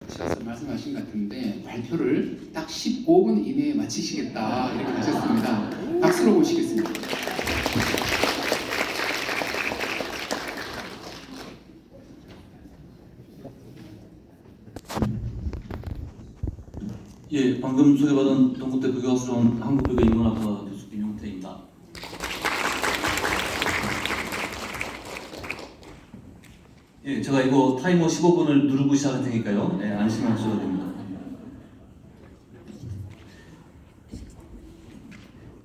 붙여서 말씀하신 것 같은데 발표를 딱 15분 이내에 마치시겠다 이렇게 하셨습니다. 박수로 모시겠습니다. 예, 방금 소개받은 동국대 불교학술원 한국불교 인문학과 교수 김용태입니다. 예, 제가 이거 타이머 15분을 누르고 시작할 테니까요. 예, 안심하셔도 됩니다.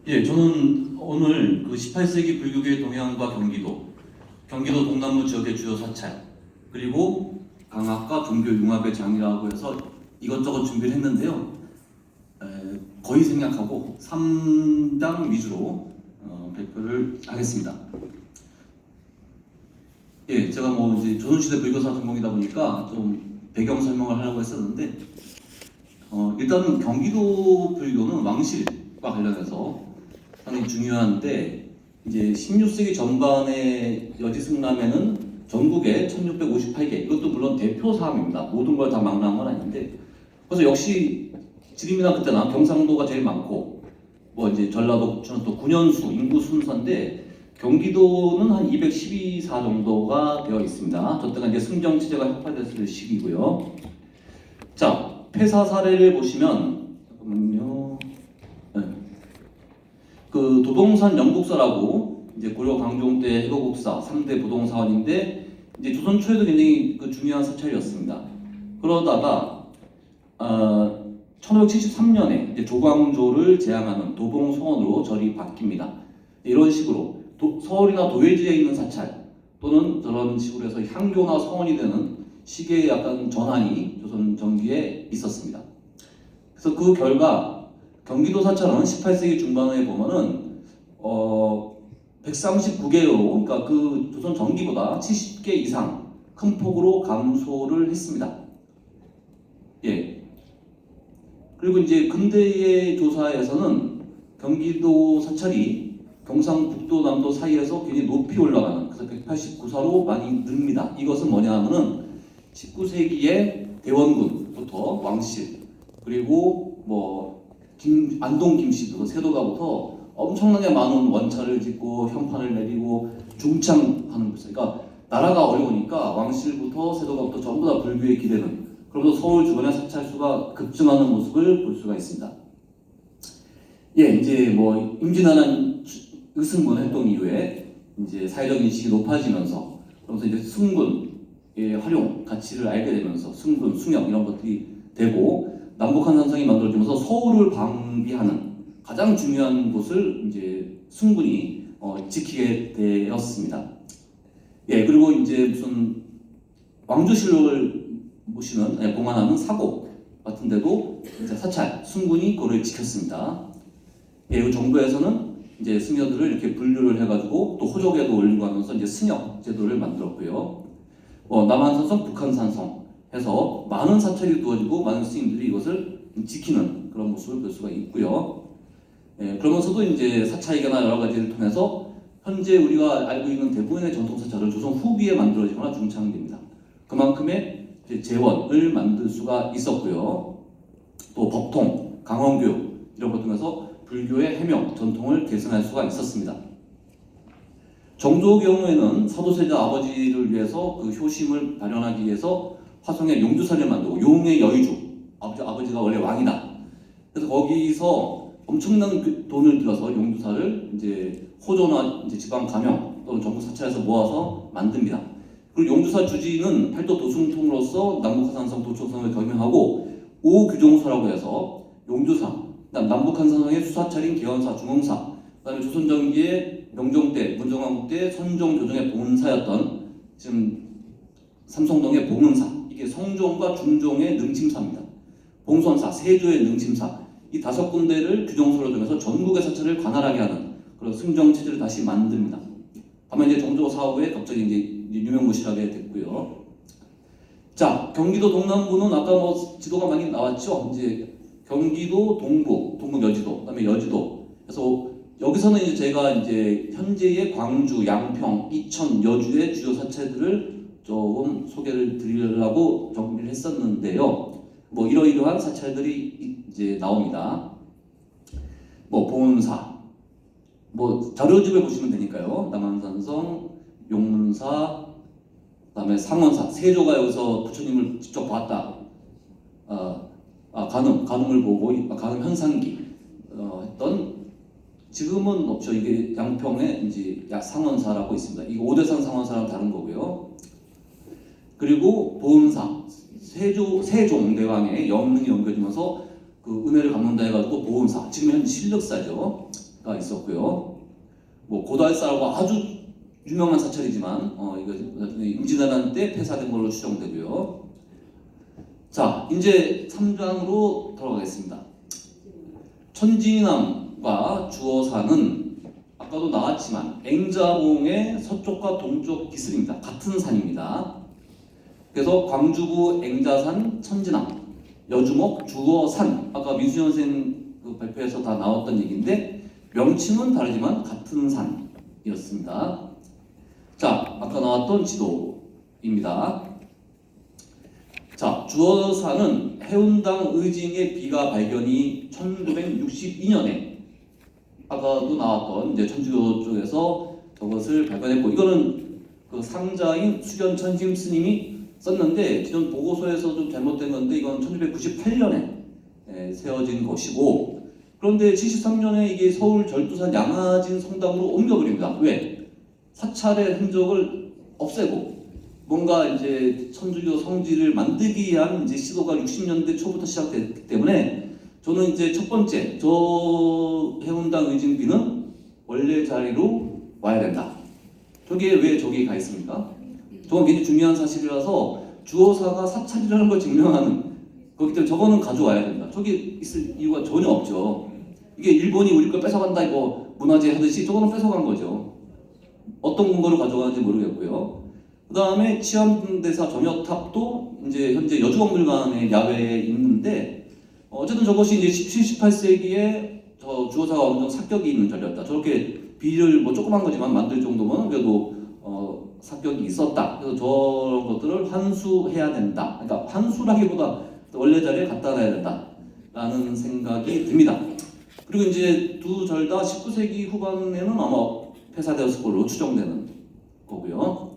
예, 저는 오늘 그 18세기 불교계의 동향과 경기도 동남부 지역의 주요 사찰, 그리고 강학과 종교 융합의 장이라고 해서 이것저것 준비를 했는데요. 거의 생략하고 3장 위주로 발표를 하겠습니다. 예, 제가 뭐 이제 조선시대 불교사 전공이다 보니까 좀 배경 설명을 하려고 했었는데, 일단은 경기도 불교는 왕실과 관련해서 상당히 중요한데, 이제 16세기 전반의 여지승남에는 전국에 1658개, 이것도 물론 대표 사항입니다. 모든 걸 다 망라한 건 아닌데, 그래서 역시 지림이나 그때나 경상도가 제일 많고, 뭐 이제 전라도, 부천은 또 군연수, 인구 순서인데, 경기도는 한 212사 정도가 되어 있습니다. 저때가 이제 승정 체제가 혁파됐을 시기고요. 자, 폐사 사례를 보시면, 잠깐만요. 네. 그 도동산 영국사라고 이제 고려 강종 때 해거국사 3대 부동사원인데, 이제 조선 초에도 굉장히 그 중요한 사찰이었습니다. 그러다가 1573년에 이제 조광조를 제항하는 도봉송원으로 절이 바뀝니다. 이런 식으로 서울이나 도회지에 있는 사찰 또는 저런 식으로 해서 향교나 성원이 되는 시기의 약간 전환이 조선 전기에 있었습니다. 그래서 그 결과 경기도 사찰은 18세기 중반에 보면은 139개로, 그러니까 그 조선 전기보다 70개 이상 큰 폭으로 감소를 했습니다. 예. 그리고 이제 근대의 조사에서는 경기도 사찰이 경상북도 남도 사이에서 굉장히 높이 올라가는, 그래서 189사로 많이 늡니다. 이것은 뭐냐 하면은 19세기의 대원군부터 왕실, 그리고 뭐 안동 김씨도 세도가부터 엄청나게 많은 원차를 짓고 현판을 내리고 중창하는 거죠. 그러니까 나라가 어려우니까 왕실부터 세도가부터 전부 다 불교에 기대는, 그러면서 서울 주변의 사찰 수가 급증하는 모습을 볼 수가 있습니다. 예, 이제 뭐 임진왜란 의승군 활동 이후에 이제 사회적 인식이 높아지면서, 그러면서 이제 승군의 활용 가치를 알게 되면서 승군, 승역 이런 것들이 되고 남북한 산성이 만들어지면서 서울을 방비하는 가장 중요한 곳을 이제 승군이 지키게 되었습니다. 예, 그리고 이제 무슨 왕조실록을 보시면 봉안하는 사고 같은데도 이제 사찰, 승군이 그걸 지켰습니다. 예, 그리고 정부에서는 이제 승려들을 이렇게 분류를 해가지고 또 호족에도 올리고 하면서 이제 승역 제도를 만들었고요. 남한산성, 북한산성 해서 많은 사찰이 두어지고 많은 스님들이 이것을 지키는 그런 모습을 볼 수가 있고요. 예, 그러면서도 이제 사찰이나 여러 가지를 통해서 현재 우리가 알고 있는 대부분의 전통 사찰을 조선 후기에 만들어지거나 중창됩니다. 그만큼의 재원을 만들 수가 있었고요. 또 법통, 강원교육 이런 것 통해서 불교의 해명, 전통을 계승할 수가 있었습니다. 정조의 경우에는 사도세자 아버지를 위해서 그 효심을 발현하기 위해서 화성에 용두사를 만들고, 용의 여의주, 아버지가 원래 왕이다. 그래서 거기서 엄청난 돈을 들여서 용두사를 이제 호조나 이제 지방 가명 또는 전국 사찰에서 모아서 만듭니다. 그리고 용두사 주지는 팔도 도승통으로서 남북한산성 도초성을 경영하고 오규종사라고 해서 용두사, 남북한산성의 수사찰인 개원사, 중흥사, 그다음에 조선전기의 명종 때, 문정왕국 때 선종 교정의 본사였던 지금 삼성동의 봉은사, 이게 성종과 중종의 능침사입니다. 봉선사, 세조의 능침사, 이 5군데를 규정소로 정해서 전국의 사찰을 관할하게 하는 그런 승정 체제를 다시 만듭니다. 다만 이제 정조 사후에 갑자기 이제 유명무실하게 됐고요. 자, 경기도 동남부는 아까 뭐 지도가 많이 나왔죠. 이제 경기도 동부, 동북 여지도, 그다음에 여지도. 그래서 여기서는 이제 제가 이제 현재의 광주, 양평, 이천, 여주의 주요 사찰들을 조금 소개를 드리려고 정리를 했었는데요. 뭐 이러이러한 사찰들이 이제 나옵니다. 뭐 보은사, 뭐 자료집에 보시면 되니까요. 남한산성, 용문사, 그다음에 상원사, 세조가 여기서 부처님을 직접 봤다. 간음을 보고 간음 현상기 했던, 지금은 없죠. 이게 양평에 이제 상원사라고 있습니다. 이거 오대산 상원사랑 다른 거고요. 그리고 보은사, 세종대왕의 영능이 옮겨지면서 그 은혜를 갚는다 해가지고 보은사, 지금 현 신력사죠가 있었고요. 뭐 고달사라고 아주 유명한 사찰이지만 이거 임진왜란 때 폐사된 걸로 추정되고요. 자, 이제 3장으로 돌아가겠습니다. 천진남과 주어사는 아까도 나왔지만 앵자봉의 서쪽과 동쪽 기슬입니다. 같은 산입니다. 그래서 광주구 앵자산 천진암, 여주목 주어산, 아까 민수현 선생 그 발표에서 다 나왔던 얘기인데 명칭은 다르지만 같은 산이었습니다. 자, 아까 나왔던 지도입니다. 자, 주어산은 해운당 의징의 비가 발견이 1962년에 아까도 나왔던 이제 천주교 쪽에서 저것을 발견했고, 이거는 그 상자인 수견천심 스님이 썼는데 지금 보고서에서 좀 잘못된 건데 이건 1998년에 세워진 것이고, 그런데 73년에 이게 서울 절두산 양화진 성당으로 옮겨버립니다. 왜? 사찰의 흔적을 없애고 뭔가 이제 천주교 성지를 만들기 위한 이제 시도가 60년대 초부터 시작됐기 때문에 저는 이제 첫 번째, 저 해운당 의진비는 원래 자리로 와야 된다. 저게 왜 저기 가 있습니까? 저건 굉장히 중요한 사실이라서 주어사가 사찰이라는 걸 증명하는 거기 때문에 저거는 가져와야 된다. 저기 있을 이유가 전혀 없죠. 이게 일본이 우리 걸 뺏어간다 이거 문화재 하듯이 저거는 뺏어간 거죠. 어떤 근거로 가져가는지 모르겠고요. 그 다음에 치암대사 전여탑도 이제 현재 여주박물관의 야외에 있는데 어쨌든 저것이 이제 17, 18세기에 저 주어사가 어느 정도 삭격이 있는 자리였다. 저렇게 비를 뭐 조그만 거지만 만들 정도면 그래도 삭격이 있었다. 그래서 저런 것들을 환수해야 된다. 그러니까 환수라기보다 원래 자리에 갖다 놔야 된다. 라는 생각이 듭니다. 그리고 이제 두 절 다 19세기 후반에는 아마 폐사되었을 걸로 추정되는 거고요.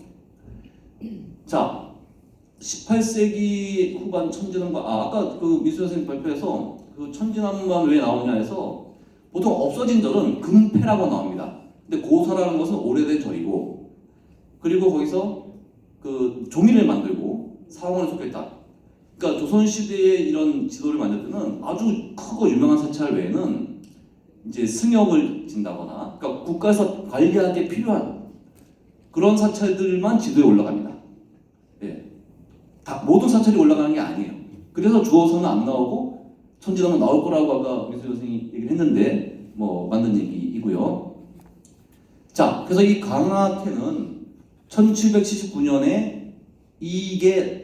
자, 18세기 후반 천진암과 아까 그 미수 선생님 발표에서 그 천진암만 왜 나오냐 해서 보통 없어진 절은 금패라고 나옵니다. 근데 고사라는 것은 오래된 절이고, 그리고 거기서 그 조미를 만들고 사원을 속했다. 그러니까 조선시대에 이런 지도를 만들 때는 아주 크고 유명한 사찰 외에는 이제 승역을 진다거나, 그러니까 국가에서 관리하기 필요한 그런 사찰들만 지도에 올라갑니다. 예. 다 모든 사찰이 올라가는 게 아니에요. 그래서 주어서는 안 나오고 천진암은 나올 거라고 아까 미수 선생님이 얘기를 했는데 뭐 맞는 얘기이고요. 자, 그래서 이 강화태는 1779년에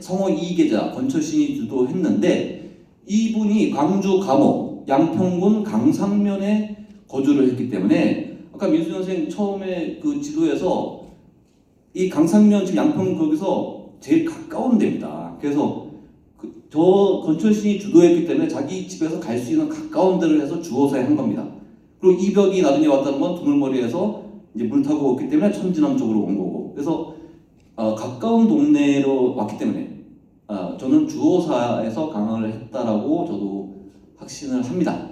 성호 이계자 권철신이 주도했는데, 이분이 광주 감옥 양평군 강상면에 거주를 했기 때문에 아까 민수 선생 처음에 그 지도에서 이 강상면 지금 양평 거기서 제일 가까운 데입니다. 그래서 저 권철신이 주도했기 때문에 자기 집에서 갈 수 있는 가까운 데를 해서 주어서에 한 겁니다. 그리고 이벽이 나중에 왔다는 건 두물머리에서 이제 물 타고 왔기 때문에 천진암 쪽으로 온 거고, 그래서 가까운 동네로 왔기 때문에 저는 주어사에서 강화를 했다라고 저도 확신을 합니다.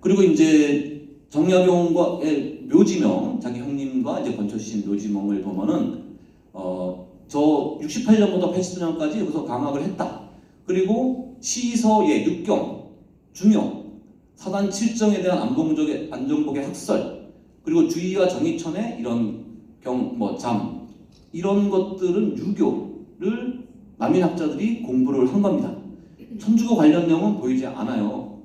그리고 이제 정약용과의 묘지명, 자기 형님과 이제 권철신 묘지명을 보면은 저 68년부터 80년까지 여기서 강학을 했다. 그리고 시서예, 육경, 중용, 사단 7정에 대한 안정복의 학설, 그리고 주의와 정의천의 이런 잠, 이런 것들은 유교를 남인학자들이 공부를 한 겁니다. 천주교 관련 내용은 보이지 않아요.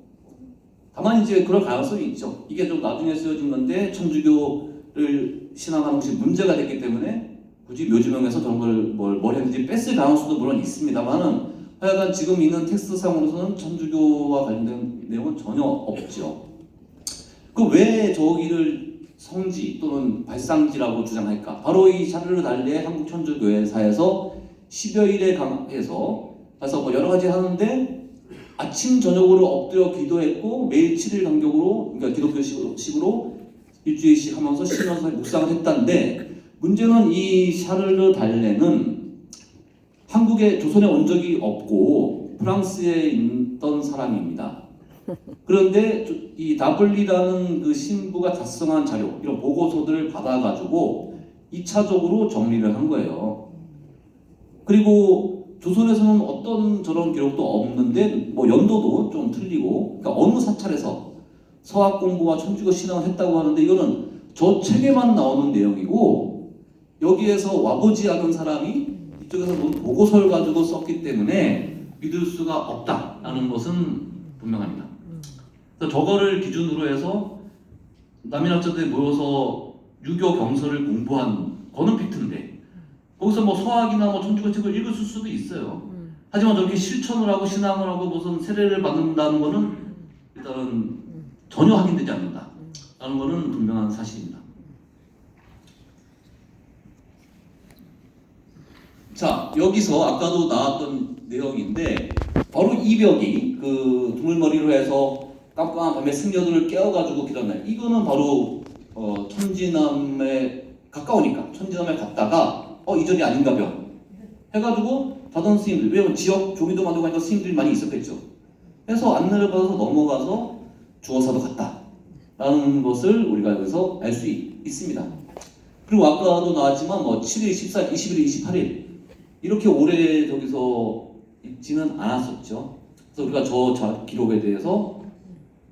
다만 이제 그럴 가능성이 있죠. 이게 좀 나중에 쓰여진 건데 천주교를 신앙하는 것이 문제가 됐기 때문에 굳이 묘지명에서 저런 걸 뭘 했는지 뺐을 가능성도 물론 있습니다만은 하여간 지금 있는 텍스트상으로서는 천주교와 관련된 내용은 전혀 없죠. 그 왜 저기를 성지 또는 발상지라고 주장할까? 바로 이 샤를르 달레의 한국천주교회사에서 10여일에 강해서 그래서 뭐 여러 가지 하는데 아침 저녁으로 엎드려 기도했고 매일 7일 간격으로 그러니까 기독교식으로 일주일씩 하면서 쉬면서 묵상을 했다는데 문제는 이 샤를르 달레는 한국에 조선에 온 적이 없고 프랑스에 있던 사람입니다. 그런데 이 나블리라는 그 신부가 작성한 자료 이런 보고서들을 받아가지고 2차적으로 정리를 한 거예요. 그리고 조선에서는 어떤 저런 기록도 없는데 뭐 연도도 좀 틀리고 그러니까 어느 사찰에서 서학 공부와 천주교 신앙을 했다고 하는데 이거는 저 책에만 나오는 내용이고 여기에서 와보지 않은 사람이 이쪽에서 본 보고서를 가지고 썼기 때문에 믿을 수가 없다라는 것은 분명합니다. 그래서 저거를 기준으로 해서 남인학자들이 모여서 유교 경서를 공부한 거는 팩트인데 거기서 뭐 서학이나 뭐 천주교 책을 읽을 수도 있어요. 하지만 저렇게 실천을 하고 신앙을 하고 무슨 세례를 받는다는 거는 일단은 전혀 확인되지 않는다라는 거는 분명한 사실입니다. 자, 여기서 아까도 나왔던 내용인데 바로 이 벽이 그 두물머리로 해서 깜깜한 밤에 승려들을 깨워가지고 기도하는 이거는 바로 천지남에 가까우니까 천지남에 갔다가 이 절이 아닌가벼 해가지고 받은 스님들 왜냐면 지역 조미도 만들고 하니까 스님들이 많이 있었겠죠. 그래서 안내를 받아서 넘어가서 주어사도 갔다 라는 것을 우리가 여기서 알 수 있습니다. 그리고 아까도 나왔지만 뭐 7일, 14일, 21일, 28일 이렇게 오래 저기서 있지는 않았었죠. 그래서 우리가 저 기록에 대해서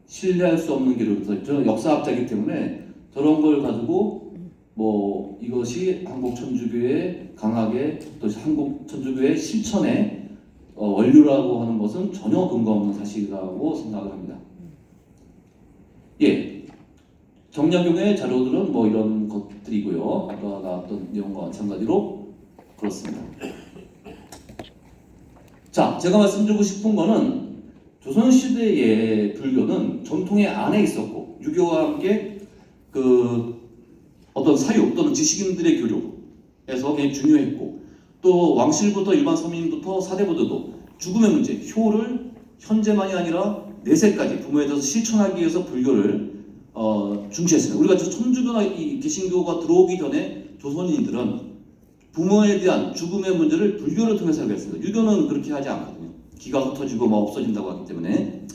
신뢰할 수 없는 기록에서 저는 역사학자이기 때문에 저런 걸 가지고 뭐 이것이 한국 천주교의 강하게 또 한국 천주교의 실천의 원료라고 하는 것은 전혀 근거 없는 사실이라고 생각을 합니다. 예, 정약용의 자료들은 뭐 이런 것들이고요. 아까 나왔던 내용과 마찬가지로 그렇습니다. 자, 제가 말씀드리고 싶은 거는 조선시대의 불교는 전통의 안에 있었고 유교와 함께 그 어떤 사유 또는 지식인들의 교류에서 굉장히 중요했고 또 왕실부터 일반 서민부터 사대부들도 죽음의 문제, 효를 현재만이 아니라 내세까지 부모에 대해서 실천하기 위해서 불교를 중시했습니다. 우리가 천주교나 이 개신교가 들어오기 전에 조선인들은 부모에 대한 죽음의 문제를 불교를 통해서 해결했습니다. 유교는 그렇게 하지 않거든요. 기가 흩어지고 막 없어진다고 하기 때문에.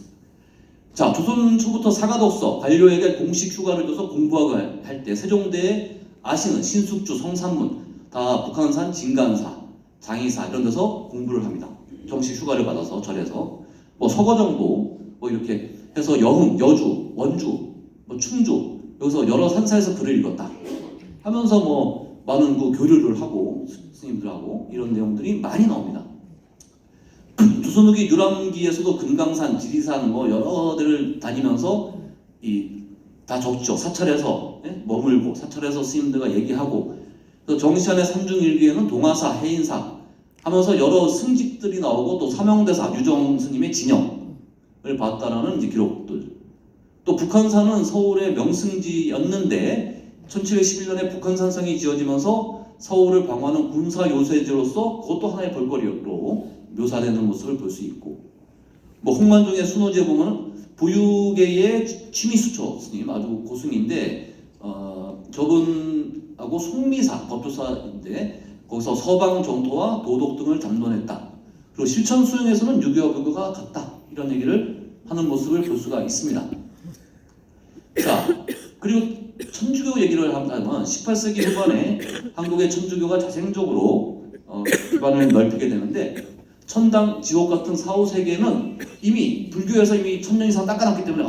자, 조선 초부터 사가독서, 관료에게 공식 휴가를 줘서 공부하고 할 때 세종대에 아시는 신숙주, 성산문, 다 북한산, 진간사, 장의사 이런 데서 공부를 합니다. 정식 휴가를 받아서 절에서 뭐 서거정도 뭐 이렇게 해서 여흥, 여주, 원주, 뭐 충주 여기서 여러 산사에서 글을 읽었다 하면서 뭐 많은 그 교류를 하고 스님들하고 이런 내용들이 많이 나옵니다. 조선 후기 유람기에서도 금강산, 지리산 뭐 여러 데를 다니면서 다 적죠. 사찰에서 머물고 사찰에서 스님들과 얘기하고 정시환의 삼중일기에는 동화사, 해인사 하면서 여러 승직들이 나오고 또 삼형대사, 유정 스님의 진영을 봤다라는 이제 기록들. 또 북한산은 서울의 명승지였는데 1711년에 북한산성이 지어지면서 서울을 방어하는 군사 요새지로서 그것도 하나의 볼거리로 묘사되는 모습을 볼 수 있고 뭐 홍만종의 순호지에 보면 부유계의 취미수초 스님 아주 고승인데 저분하고 송미사 법조사인데 거기서 서방 정토와 도덕 등을 담론했다. 그리고 실천 수행에서는 유교와 불교가 같다. 이런 얘기를 하는 모습을 볼 수가 있습니다. 자, 그리고 천주교 얘기를 한다면 18세기 후반에 한국의 천주교가 자생적으로 기반을 넓히게 되는데 천당, 지옥 같은 사후세계는 이미 불교에서 이미 1000년 이상 닦아놨기 때문에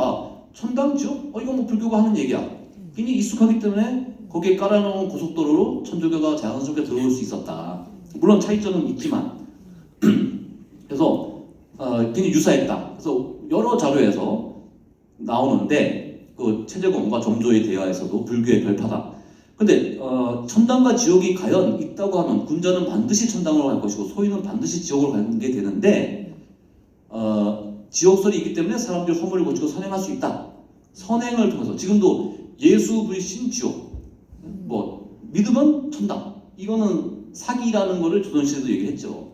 천당, 지옥? 이건 뭐 불교가 하는 얘기야. 굉장히 익숙하기 때문에 거기에 깔아놓은 고속도로로 천주교가 자연스럽게 들어올 수 있었다. 물론 차이점은 있지만 그래서 굉장히 유사했다. 그래서 여러 자료에서 나오는데 그 최재공과 점조의 대화에서도 불교의 별파다. 근데 천당과 지옥이 과연 있다고 하면 군자는 반드시 천당으로 갈 것이고 소인은 반드시 지옥으로 가게 되는데 지옥설이 있기 때문에 사람들이 허물을 고치고 선행할 수 있다. 선행을 통해서 지금도 예수 부이신 지옥 뭐 믿으면 천당 이거는 사기라는 거를 조선시대도 얘기했죠.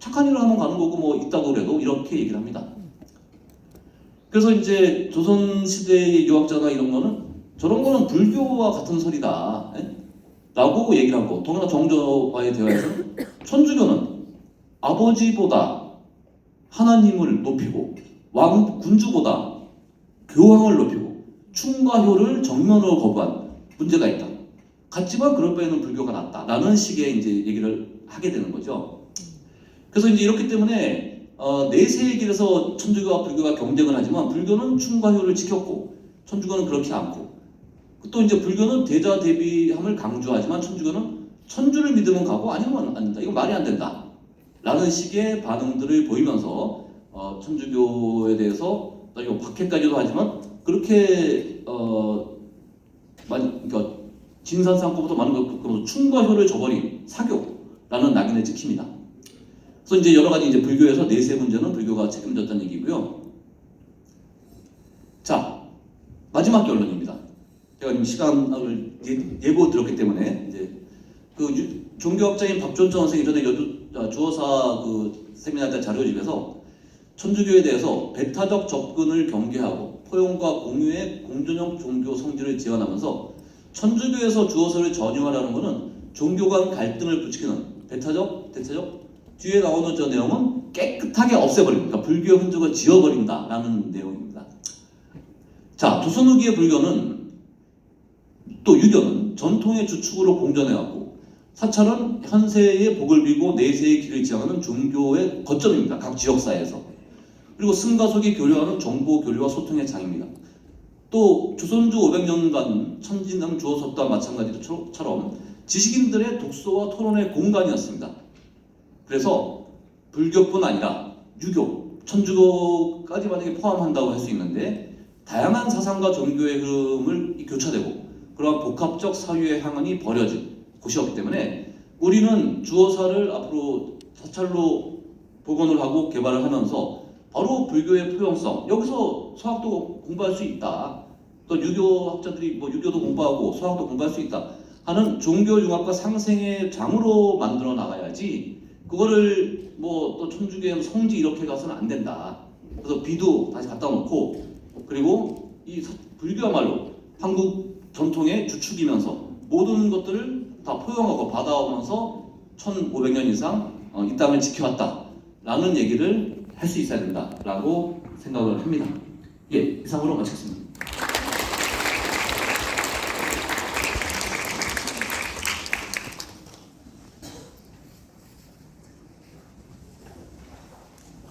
착한 일을 하면 가는 거고 뭐 있다고 그래도 이렇게 얘기를 합니다. 그래서 이제 조선 시대의 유학자나 이런 거는 저런 거는 불교와 같은 소리다. 예? 라고 얘기를 하고 동일한 정조와의 대화에서는 천주교는 아버지보다 하나님을 높이고 군주보다 교황을 높이고 충과효를 정면으로 거부한 문제가 있다. 같지만 그럴 바에는 불교가 낫다라는 식의 이제 얘기를 하게 되는 거죠. 그래서 이제 이렇기 때문에 내세의 길에서 천주교와 불교가 경쟁을 하지만 불교는 충과효를 지켰고 천주교는 그렇지 않고 또 이제 불교는 대자대비함을 강조하지만 천주교는 천주를 믿으면 가고 아니면 안 된다. 이거 말이 안 된다. 라는 식의 반응들을 보이면서 천주교에 대해서 이거 박해까지도 하지만 그렇게 그러니까 진산상고보다 많은 것 충과효를 저버린 사교라는 낙인을 찍힙니다. 그래서 이제 여러 가지 이제 불교에서 내세 문제는 불교가 책임졌다는 얘기고요. 자, 마지막 결론입니다. 제가 지금 시간을 예고 들었기 때문에 이제 그 종교학자인 박존천 선생이 전에 주어사 그 세미나 때 자료집에서 천주교에 대해서 배타적 접근을 경계하고 포용과 공유의 공존형 종교 성질을 지원하면서 천주교에서 주어서를 전유하라는 것은 종교 간 갈등을 부추기는 배타적, 대체적 뒤에 나오는 저 내용은 깨끗하게 없애버립니다. 그러니까 불교 흔적을 지워버린다라는 내용입니다. 자, 조선 후기의 불교는 또 유교는 전통의 주축으로 공존해왔고 사찰은 현세의 복을 빌고 내세의 길을 지향하는 종교의 거점입니다. 각 지역사회에서. 그리고 승가속이 교류하는 정보 교류와 소통의 장입니다. 또 조선조 500년간 천진남 주어섭과 마찬가지처럼 지식인들의 독서와 토론의 공간이었습니다. 그래서 불교뿐 아니라 유교, 천주교까지 만약에 포함한다고 할 수 있는데 다양한 사상과 종교의 흐름을 교차되고 그러한 복합적 사유의 향연이 벌어진 곳이었기 때문에 우리는 주어사를 앞으로 사찰로 복원을 하고 개발을 하면서 바로 불교의 포용성, 여기서 서학도 공부할 수 있다. 또 유교학자들이 뭐 유교도 공부하고 서학도 공부할 수 있다 하는 종교융합과 상생의 장으로 만들어 나가야지 그거를 뭐 또 천주교의 성지 이렇게 가서는 안 된다. 그래서 비도 다시 갖다 놓고 그리고 이 불교야말로 한국 전통의 주축이면서 모든 것들을 다 포용하고 받아오면서 1500년 이상 이 땅을 지켜왔다라는 얘기를 할 수 있어야 된다라고 생각을 합니다. 예, 이상으로 마치겠습니다.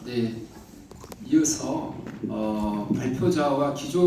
네, 이어서 발표자와 기조